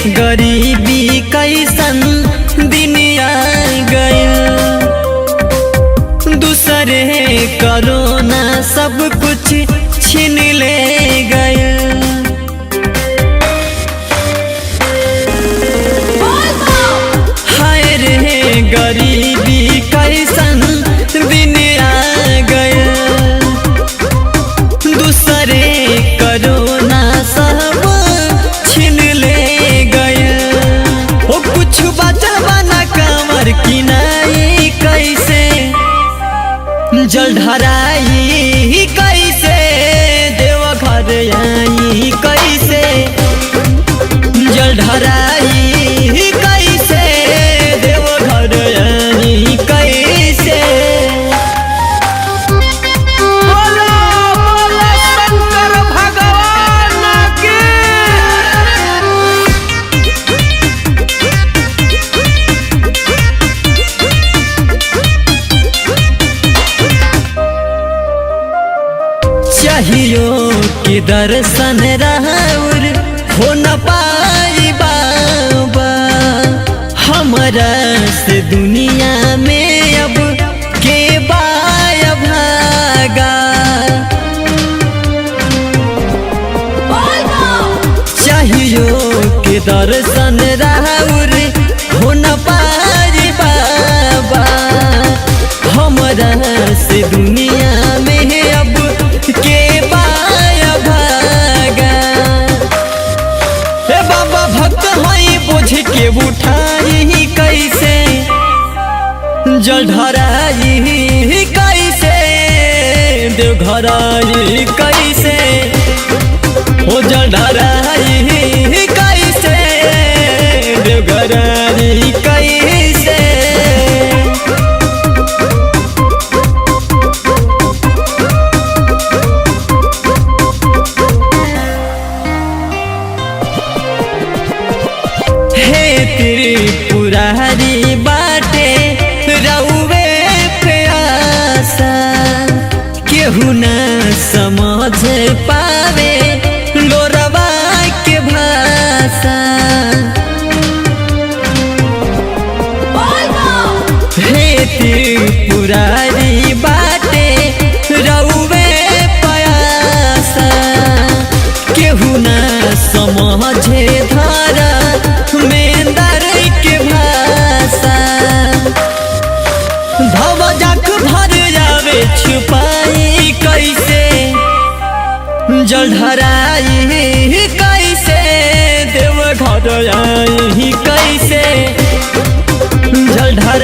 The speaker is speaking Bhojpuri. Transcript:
गरीबी कैसन दिन आ गइल, दूसरे कोरोना सब कुछ छीन ले गइल। हाय रे गरीबी कैसन दिन आ गइल, दूसरे कोरोना सब छीन ले गइल। ओ कुछ बचल बना कमर किनाई कैसे जल ढराई, कैसे देवघर आई कैसे जल ढराई, कैसे देवघर आई कैसे। बोलो बोलो शंकर भगवान की। चाहियो कि दर्शन राउर हो न पाई बाबा, हमरा से दुनिया में अब के बाय भागा। चाहियो कि दर्शन राउर हो न पाई बाबा, हमरा से दुनिया में अब के बाय भागा। हे बाबा भक्त हई बुझ के उठाई कैसे जल ढराई, कैसे देवघर आई कैसे हो जल ढराई, कैसे देवघर आई कैसे। हे त्रिपुरारी बाटे रउवे प्यासा, केहू न समझ पावे लोरवा के भाषा। हे त्रिपुरारी बाटे रउवे प्यासा, केहू न समझे धारा मेंदर के भाषा। धवजक भर जावे छुपाई कैसे जल ढराई, कैसे देवघर आई कैसे जल ढराई।